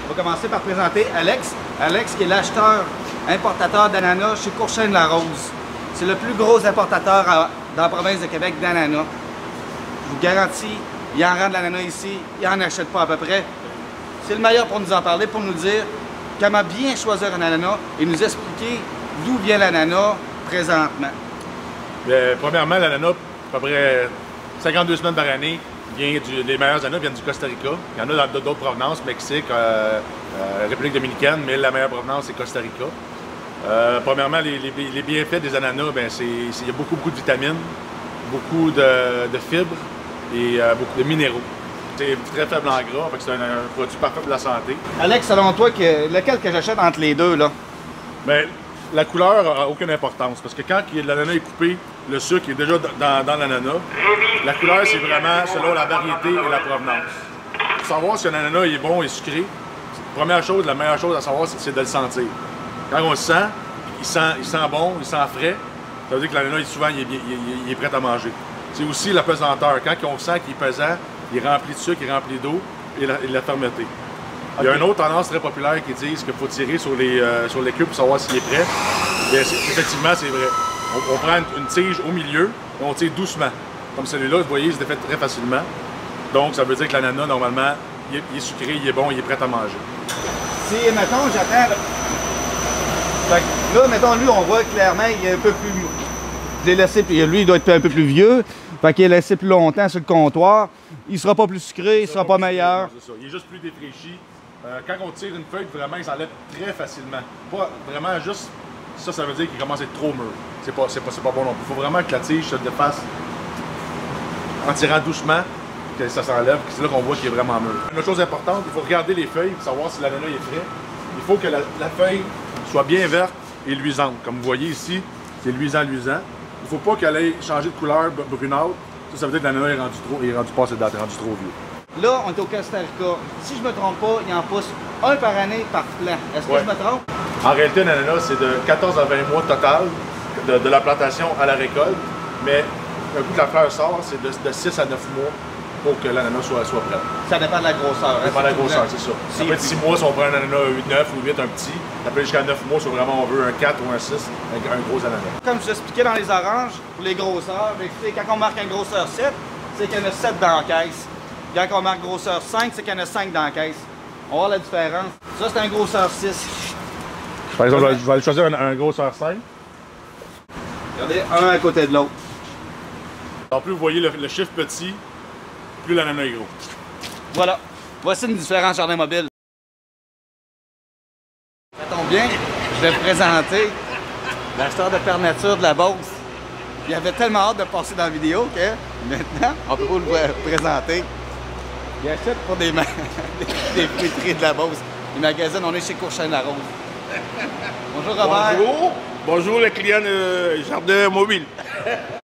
On va commencer par présenter Alex. Alex qui est l'acheteur importateur d'ananas chez Courchaine-Larose. C'est le plus gros importateur dans la province de Québec d'ananas. Je vous garantis, il en rend de l'ananas ici, il n'en achète pas à peu près. C'est le meilleur pour nous en parler, pour nous dire comment bien choisir un ananas et nous expliquer d'où vient l'ananas présentement. Premièrement, l'ananas, à peu près 52 semaines par année, les meilleurs ananas viennent du Costa Rica. Il y en a dans d'autres provenances, Mexique, République dominicaine, mais la meilleure provenance, c'est Costa Rica. Premièrement, les bienfaits des ananas, il y a beaucoup de vitamines, beaucoup de fibres et beaucoup de minéraux. C'est très faible en gras, c'est un produit parfait pour la santé. Alex, selon toi, lequel que j'achète entre les deux, là? Bien, la couleur n'a aucune importance, parce que quand l'ananas est coupé, le sucre est déjà dans l'ananas. La couleur, c'est vraiment selon la variété et la provenance. Pour savoir si un ananas est bon et sucré, la meilleure chose à savoir, c'est de le sentir. Quand on le sent, il sent bon, il sent frais, ça veut dire que l'ananas, souvent, il est prêt à manger. C'est aussi la pesanteur. Quand on sent qu'il est pesant, il est rempli de sucre, il est rempli d'eau et la fermeté. Il y a une autre tendance très populaire qui dit qu'il faut tirer sur les cubes pour savoir s'il est prêt. Effectivement, c'est vrai. On prend une tige au milieu et on tire doucement. Comme celui-là, vous voyez, il se défait très facilement. Donc, ça veut dire que l'ananas, normalement, il est sucré, il est bon, il est prêt à manger. Si, mettons, j'attends... Là, mettons, lui, on voit clairement, il est un peu plus... Je l'ai laissé, lui, il doit être un peu plus vieux. Fait qu'il est laissé plus longtemps sur le comptoir. Il sera pas plus sucré, il sera pas meilleur. C'est ça. Il est juste plus défraîchi. Quand on tire une feuille, vraiment, il s'enlève très facilement. Pas vraiment juste... Ça veut dire qu'il commence à être trop mûr. C'est pas bon non plus. Il faut vraiment que la tige se défasse en tirant doucement, que ça s'enlève. C'est là qu'on voit qu'il est vraiment mûr. Une autre chose importante, il faut regarder les feuilles pour savoir si l'ananas est frais. Il faut que la feuille soit bien verte et luisante. Comme vous voyez ici, c'est luisant. Il ne faut pas qu'elle ait changé de couleur brunâtre. Ça veut dire que l'ananas est rendu passé de date, est rendu trop vieux. Là, on est au Costa Rica. Si je me trompe pas, il en pousse un par année par plant. Est-ce que je me trompe? En réalité, un ananas, c'est de 14 à 20 mois total de la plantation à la récolte. Mais un coup que la fleur sort, c'est de 6 à 9 mois pour que l'ananas soit prêt. Ça dépend de la grosseur. Ça dépend de la grosseur, c'est ça. Ça peut être 6 mois si on prend un ananas 9 ou 8, un petit. Ça peut être jusqu'à 9 mois si vraiment on veut un 4 ou un 6 avec un gros ananas. Comme je vous expliquais dans les oranges, pour les grosseurs, quand on marque un grosseur 7, c'est qu'il y en a 7 dans la caisse. Quand on marque grosseur 5, c'est qu'il y en a 5 dans la caisse. On va voir la différence. Ça, c'est un grosseur 6. Par exemple, je vais aller choisir un grosseur 5. Regardez, un à côté de l'autre. En plus, vous voyez le chiffre petit, plus l'ananas est gros. Voilà. Voici une différence jardin mobile. Ça tombe bien, je vais vous présenter l'acheteur de Père Nature de la Beauce. Il avait tellement hâte de passer dans la vidéo que maintenant, on peut vous le présenter. Il achète pour des fruiteries de la Beauce. Il magasine, on est chez Courchaine-Larose. Bonjour Robert. Bonjour. Bonjour les clients de Jardin Mobile.